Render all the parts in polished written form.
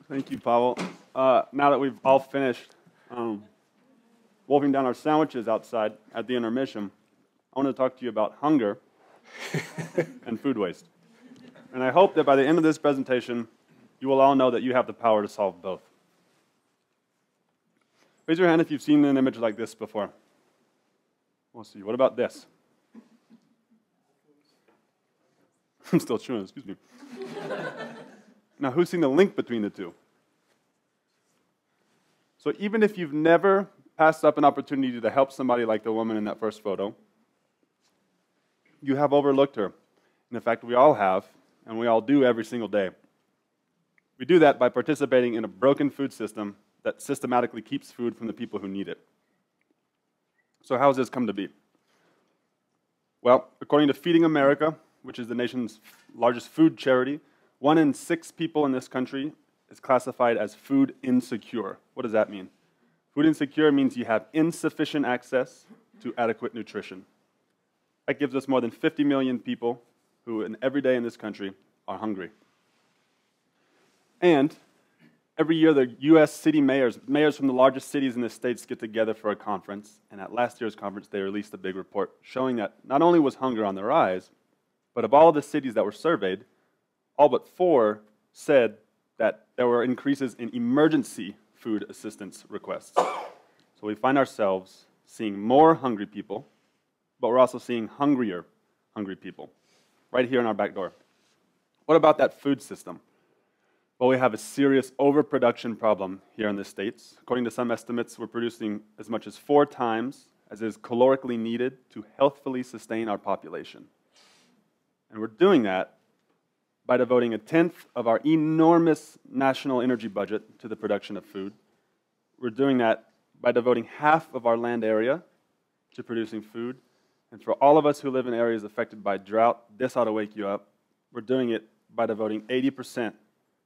Thank you, Pavel. Now that we've all finished wolfing down our sandwiches outside at the intermission, I want to talk to you about hunger and food waste. And I hope that by the end of this presentation, you will all know that you have the power to solve both. Raise your hand if you've seen an image like this before. We'll see. What about this? I'm still chewing, excuse me. Now, who's seen the link between the two? So even if you've never passed up an opportunity to help somebody like the woman in that first photo, you have overlooked her. And in fact, we all have, and we all do every single day. We do that by participating in a broken food system that systematically keeps food from the people who need it. So how has this come to be? Well, according to Feeding America, which is the nation's largest food charity, 1 in 6 people in this country is classified as food insecure. What does that mean? Food insecure means you have insufficient access to adequate nutrition. That gives us more than 50 million people who, every day in this country, are hungry. And every year, the U.S. city mayors from the largest cities in the states get together for a conference, and at last year's conference, they released a big report showing that not only was hunger on the rise, but of all the cities that were surveyed, all but 4 said that there were increases in emergency food assistance requests. So we find ourselves seeing more hungry people, but we're also seeing hungrier hungry people right here in our back door. What about that food system? Well, we have a serious overproduction problem here in the States. According to some estimates, we're producing as much as 4 times as is calorically needed to healthfully sustain our population. And we're doing that by devoting 1/10 of our enormous national energy budget to the production of food. We're doing that by devoting half of our land area to producing food. And for all of us who live in areas affected by drought, this ought to wake you up. We're doing it by devoting 80%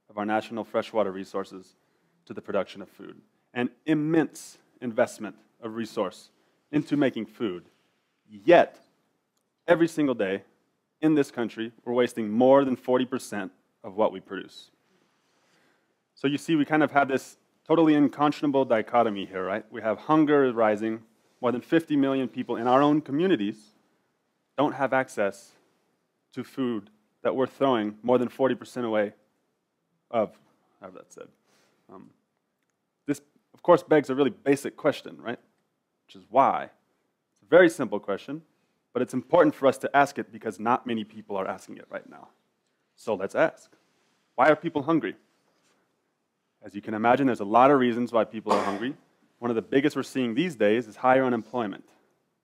of our national freshwater resources to the production of food. An immense investment of resource into making food. Yet, every single day in this country, we're wasting more than 40% of what we produce. So you see, we kind of have this totally unconscionable dichotomy here, right? We have hunger rising. More than 50 million people in our own communities don't have access to food that we're throwing more than 40% away of, however that's said. This, of course, begs a really basic question, right? Which is why? It's a very simple question, but it's important for us to ask it because not many people are asking it right now. So let's ask. Why are people hungry? As you can imagine, there's a lot of reasons why people are hungry. One of the biggest we're seeing these days is higher unemployment.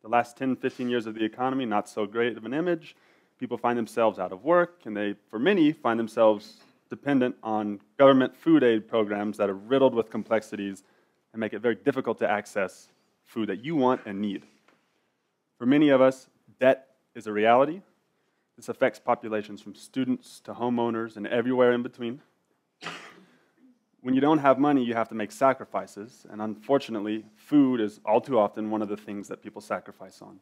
The last 10, 15 years of the economy, not so great of an image. People find themselves out of work, and they, for many, find themselves dependent on government food aid programs that are riddled with complexities and make it very difficult to access food that you want and need. For many of us, debt is a reality. This affects populations from students to homeowners and everywhere in between. When you don't have money, you have to make sacrifices, and unfortunately, food is all too often one of the things that people sacrifice on.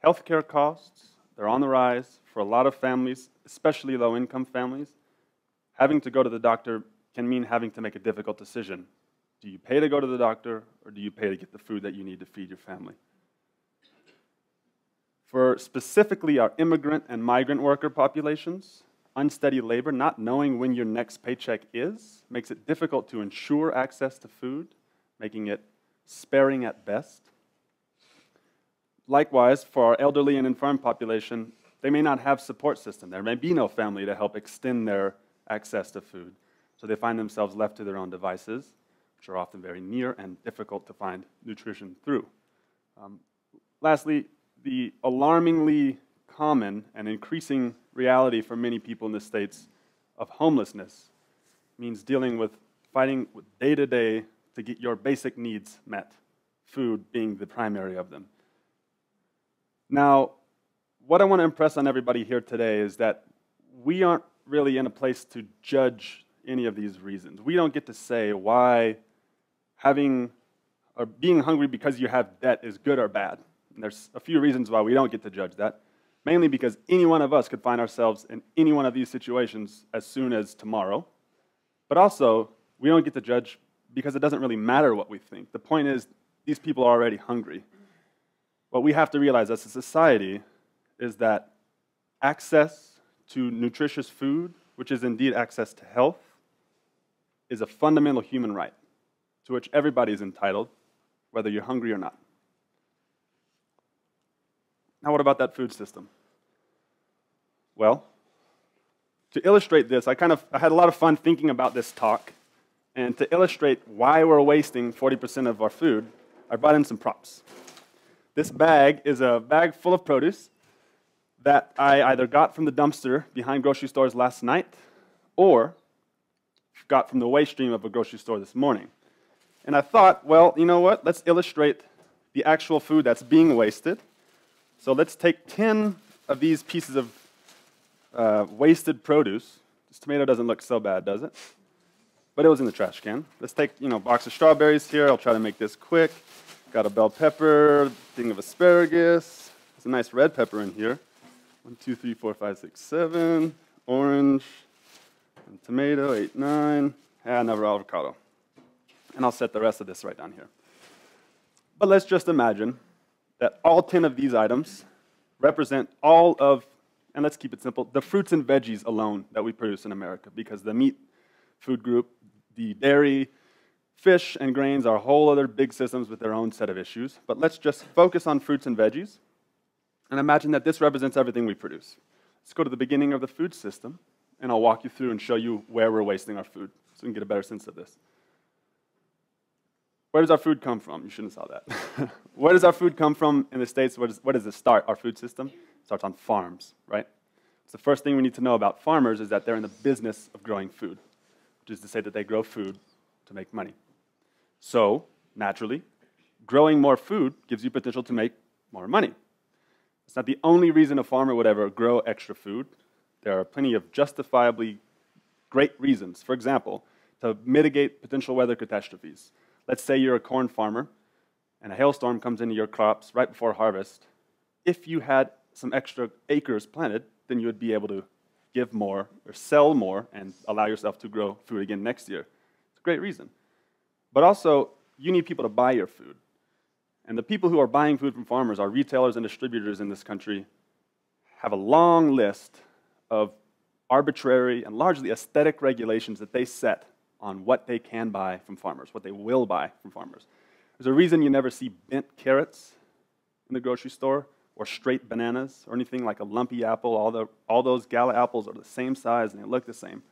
Healthcare costs, they're on the rise for a lot of families, especially low-income families. Having to go to the doctor can mean having to make a difficult decision. Do you pay to go to the doctor, or do you pay to get the food that you need to feed your family? For specifically our immigrant and migrant worker populations, unsteady labor, not knowing when your next paycheck is, makes it difficult to ensure access to food, making it sparing at best. Likewise, for our elderly and infirm population, they may not have support system. There may be no family to help extend their access to food, so they find themselves left to their own devices, which are often very near and difficult to find nutrition through. Lastly, the alarmingly common and increasing reality for many people in the States of homelessness means dealing with fighting day to day to get your basic needs met, food being the primary of them. Now, what I want to impress on everybody here today is that we aren't really in a place to judge any of these reasons. We don't get to say why having or being hungry because you have debt is good or bad. And there's a few reasons why we don't get to judge that. Mainly because any one of us could find ourselves in any one of these situations as soon as tomorrow. But also, we don't get to judge because it doesn't really matter what we think. The point is, these people are already hungry. What we have to realize as a society is that access to nutritious food, which is indeed access to health, is a fundamental human right to which everybody is entitled, whether you're hungry or not. Now, what about that food system? Well, to illustrate this, I had a lot of fun thinking about this talk, and to illustrate why we're wasting 40% of our food, I brought in some props. This bag is a bag full of produce that I either got from the dumpster behind grocery stores last night or got from the waste stream of a grocery store this morning. And I thought, well, you know what? Let's illustrate the actual food that's being wasted. So let's take 10 of these pieces of wasted produce. This tomato doesn't look so bad, does it? But it was in the trash can. Let's take, a box of strawberries here. I'll try to make this quick. Got a bell pepper, thing of asparagus. There's a nice red pepper in here. 1, 2, 3, 4, 5, 6, 7. Orange. And tomato, 8, 9. And another avocado. And I'll set the rest of this right down here. But let's just imagine that all 10 of these items represent all of, and let's keep it simple, the fruits and veggies alone that we produce in America, because the meat food group, the dairy, fish, and grains are whole other big systems with their own set of issues. But let's just focus on fruits and veggies and imagine that this represents everything we produce. Let's go to the beginning of the food system, and I'll walk you through and show you where we're wasting our food so we can get a better sense of this. Where does our food come from? You shouldn't have saw that. Where does our food come from in the States? Where does it start, our food system? It starts on farms, right? So the first thing we need to know about farmers is that they're in the business of growing food, which is to say that they grow food to make money. So, naturally, growing more food gives you potential to make more money. It's not the only reason a farmer would ever grow extra food. There are plenty of justifiably great reasons. For example, to mitigate potential weather catastrophes. Let's say you're a corn farmer and a hailstorm comes into your crops right before harvest. If you had some extra acres planted, then you would be able to give more or sell more and allow yourself to grow food again next year. It's a great reason. But also, you need people to buy your food. And the people who are buying food from farmers, our retailers and distributors in this country, have a long list of arbitrary and largely aesthetic regulations that they set on what they can buy from farmers, what they will buy from farmers. There's a reason you never see bent carrots in the grocery store, or straight bananas, or anything like a lumpy apple. All those gala apples are the same size and they look the same.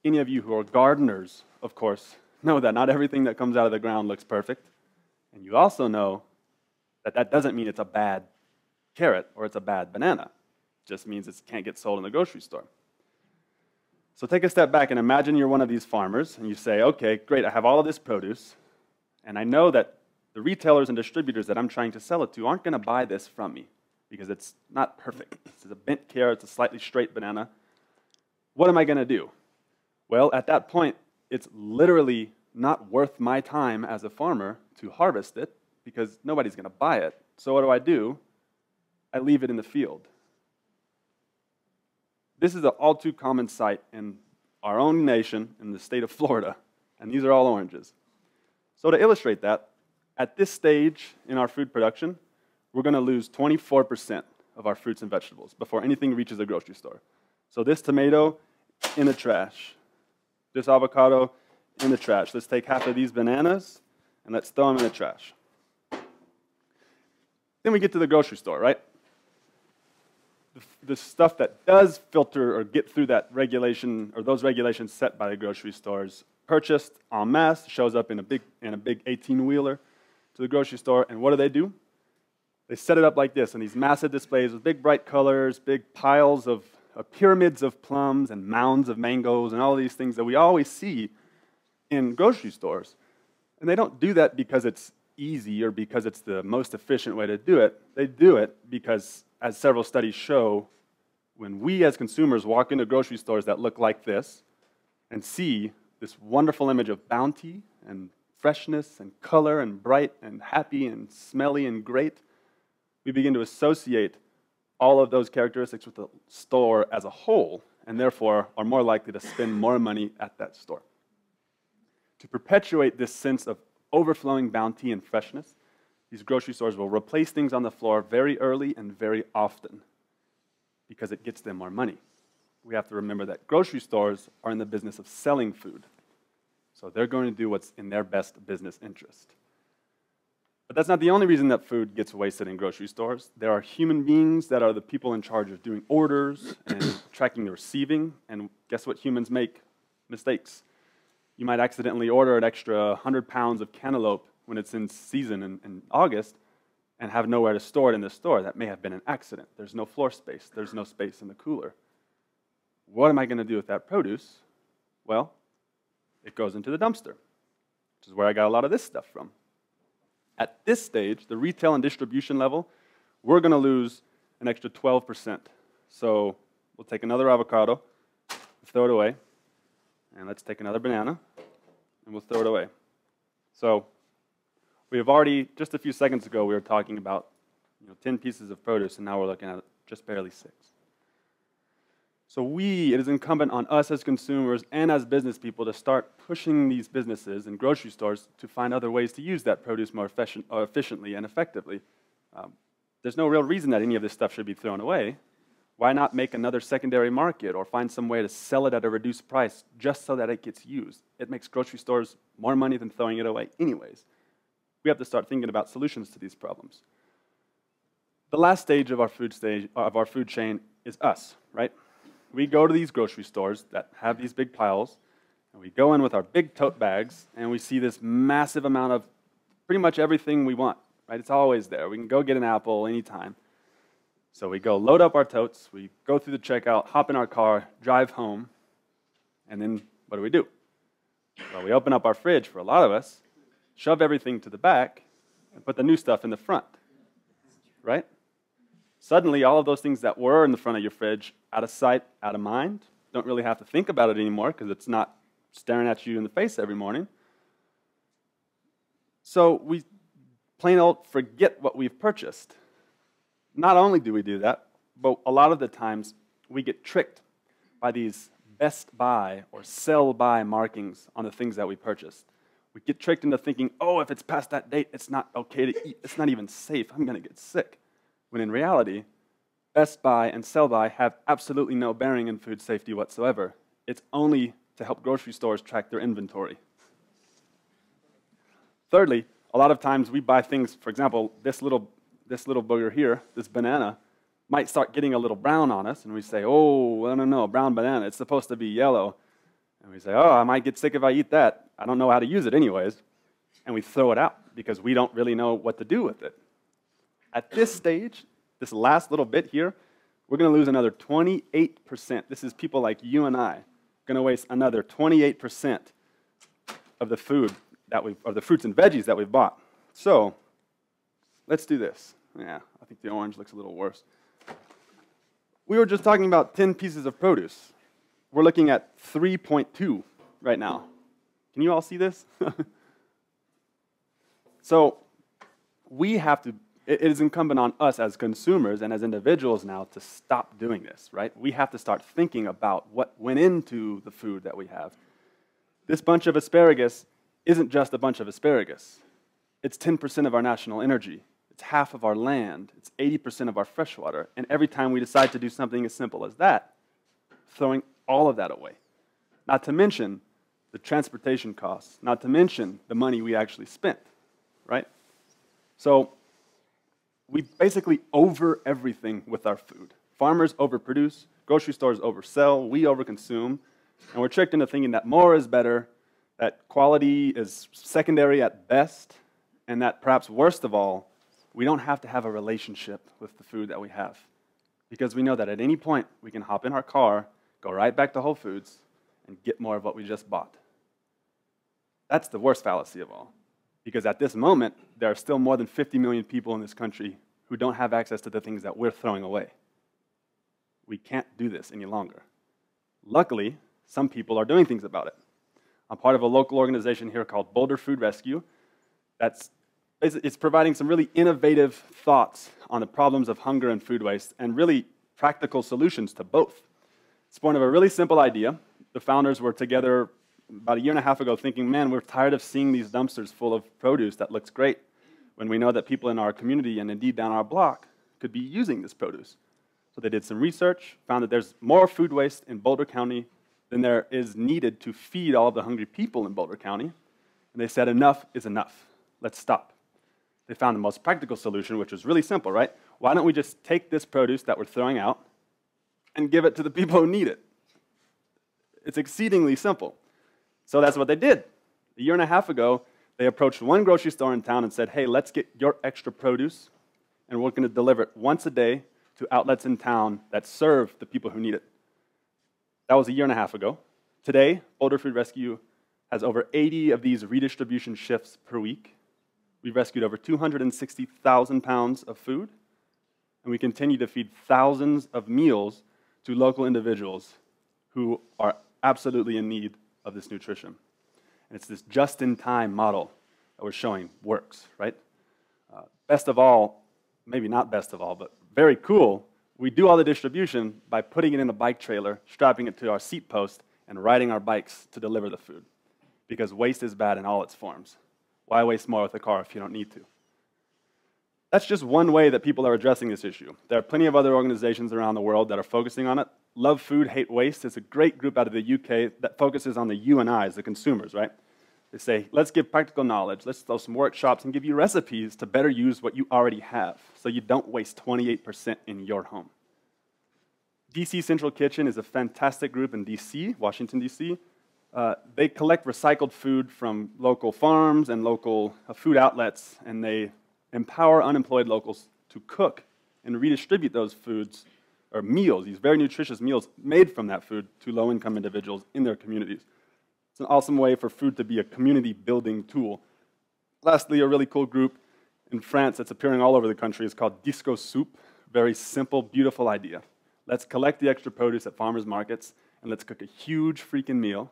Any of you who are gardeners, of course, know that not everything that comes out of the ground looks perfect. And you also know that that doesn't mean it's a bad carrot or it's a bad banana. It just means it can't get sold in the grocery store. So take a step back and imagine you're one of these farmers and you say, okay, great, I have all of this produce, and I know that the retailers and distributors that I'm trying to sell it to aren't going to buy this from me because it's not perfect. It's a bent carrot, it's a slightly straight banana. What am I going to do? Well, at that point, it's literally not worth my time as a farmer to harvest it because nobody's going to buy it. So what do? I leave it in the field. This is an all too common sight in our own nation, in the state of Florida, and these are all oranges. So to illustrate that, at this stage in our food production, we're going to lose 24% of our fruits and vegetables before anything reaches a grocery store. So this tomato, in the trash. This avocado, in the trash. Let's take half of these bananas, and let's throw them in the trash. Then we get to the grocery store, right? The stuff that does filter or get through that regulation, or those regulations set by the grocery stores, purchased en masse, shows up in a big 18-wheeler to the grocery store, and what do? They set it up like this in these massive displays with big bright colors, big piles of pyramids of plums and mounds of mangoes and all these things that we always see in grocery stores. And they don't do that because it's easy or because it's the most efficient way to do it. They do it because, as several studies show, when we as consumers walk into grocery stores that look like this and see this wonderful image of bounty and freshness and color and bright and happy and smelly and great, we begin to associate all of those characteristics with the store as a whole, and therefore are more likely to spend more money at that store. To perpetuate this sense of overflowing bounty and freshness, these grocery stores will replace things on the floor very early and very often because it gets them more money. We have to remember that grocery stores are in the business of selling food. So they're going to do what's in their best business interest. But that's not the only reason that food gets wasted in grocery stores. There are human beings that are the people in charge of doing orders and tracking the receiving. And guess what? Humans make mistakes. You might accidentally order an extra 100 pounds of cantaloupe when it's in season in August and have nowhere to store it in the store. That may have been an accident. There's no floor space. There's no space in the cooler. What am I going to do with that produce? Well, it goes into the dumpster, which is where I got a lot of this stuff from. At this stage, the retail and distribution level, we're going to lose an extra 12%. So we'll take another avocado, throw it away, and let's take another banana, and we'll throw it away. So we have already, just a few seconds ago, we were talking about 10 pieces of produce, and now we're looking at just barely 6. So it is incumbent on us as consumers and as business people to start pushing these businesses and grocery stores to find other ways to use that produce more efficiently and effectively. There's no real reason that any of this stuff should be thrown away. Why not make another secondary market or find some way to sell it at a reduced price just so that it gets used? It makes grocery stores more money than throwing it away anyways. We have to start thinking about solutions to these problems. The last stage of our food chain is us, right? We go to these grocery stores that have these big piles, and we go in with our big tote bags, and we see this massive amount of pretty much everything we want, right? It's always there. We can go get an apple anytime. So we go load up our totes, we go through the checkout, hop in our car, drive home, and then what do? Well, we open up our fridge for a lot of us, shove everything to the back, and put the new stuff in the front, right? Suddenly, all of those things that were in the front of your fridge, out of sight, out of mind, don't really have to think about it anymore because it's not staring at you in the face every morning. So we plain old forget what we've purchased. Not only do we do that, but a lot of the times we get tricked by these best buy or sell by markings on the things that we purchased. We get tricked into thinking, oh, if it's past that date, it's not okay to eat. It's not even safe. I'm going to get sick. When in reality, best buy and sell by have absolutely no bearing in food safety whatsoever. It's only to help grocery stores track their inventory. Thirdly, a lot of times we buy things, for example, this little booger here, this banana, might start getting a little brown on us, and we say, oh, no, brown banana, it's supposed to be yellow. And we say, oh, I might get sick if I eat that. I don't know how to use it anyways. And we throw it out because we don't really know what to do with it. At this stage, this last little bit here, we're going to lose another 28%. This is people like you and I going to waste another 28% of the food of the fruits and veggies that we've bought. So let's do this. Yeah, I think the orange looks a little worse. We were just talking about 10 pieces of produce. We're looking at 3.2 right now. Can you all see this? So it is incumbent on us as consumers and as individuals now to stop doing this, right? We have to start thinking about what went into the food that we have. This bunch of asparagus isn't just a bunch of asparagus. It's 10% of our national energy. It's half of our land. It's 80% of our fresh water. And every time we decide to do something as simple as that, throwing all of that away. Not to mention the transportation costs, not to mention the money we actually spent, right? So we basically over everything with our food. Farmers overproduce, grocery stores oversell, we overconsume, and we're tricked into thinking that more is better, that quality is secondary at best, and that perhaps worst of all, we don't have to have a relationship with the food that we have. Because we know that at any point, we can hop in our car, go right back to Whole Foods, and get more of what we just bought. That's the worst fallacy of all. Because at this moment, there are still more than 50 million people in this country who don't have access to the things that we're throwing away. We can't do this any longer. Luckily, some people are doing things about it. I'm part of a local organization here called Boulder Food Rescue. It's providing some really innovative thoughts on the problems of hunger and food waste and really practical solutions to both. It's born of a really simple idea. The founders were together about a year and a half ago thinking, man, we're tired of seeing these dumpsters full of produce that looks great, when we know that people in our community and indeed down our block could be using this produce. So they did some research, found that there's more food waste in Boulder County than there is needed to feed all of the hungry people in Boulder County. And they said, enough is enough. Let's stop. They found the most practical solution, which was really simple, right? Why don't we just take this produce that we're throwing out and give it to the people who need it? It's exceedingly simple. So that's what they did. A year and a half ago, they approached one grocery store in town and said, hey, let's get your extra produce, and we're going to deliver it once a day to outlets in town that serve the people who need it. That was a year and a half ago. Today, Boulder Food Rescue has over 80 of these redistribution shifts per week. We've rescued over 260,000 pounds of food, and we continue to feed thousands of meals to local individuals who are absolutely in need of this nutrition. And it's this just-in-time model that we're showing works, right? Best of all, maybe not best of all, but very cool, we do all the distribution by putting it in a bike trailer, strapping it to our seat post, and riding our bikes to deliver the food. Because waste is bad in all its forms. Why waste more with a car if you don't need to? That's just one way that people are addressing this issue. There are plenty of other organizations around the world that are focusing on it. Love Food, Hate Waste is a great group out of the UK that focuses on the you and I's, the consumers, right? They say, let's give practical knowledge, let's throw some workshops and give you recipes to better use what you already have so you don't waste 28% in your home. DC Central Kitchen is a fantastic group in DC, Washington, DC. They collect recycled food from local farms and local food outlets, and they empower unemployed locals to cook and redistribute those foods, or meals, these very nutritious meals made from that food to low-income individuals in their communities. It's an awesome way for food to be a community-building tool. Lastly, a really cool group in France that's appearing all over the country is called Disco Soup. Very simple, beautiful idea. Let's collect the extra produce at farmers markets, and let's cook a huge freaking meal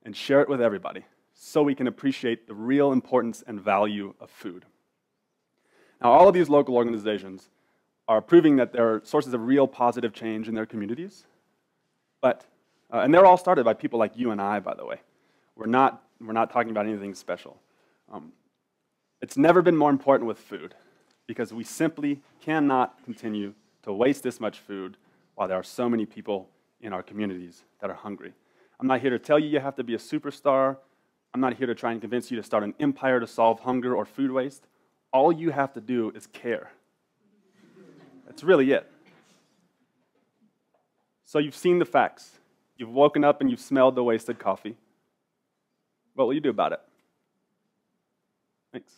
and share it with everybody so we can appreciate the real importance and value of food. Now, all of these local organizations are proving that they're sources of real positive change in their communities, and they're all started by people like you and I, by the way. We're not talking about anything special. It's never been more important with food because we simply cannot continue to waste this much food while there are so many people in our communities that are hungry. I'm not here to tell you you have to be a superstar. I'm not here to try and convince you to start an empire to solve hunger or food waste. All you have to do is care. That's really it. So you've seen the facts. You've woken up and you've smelled the wasted coffee. What will you do about it? Thanks.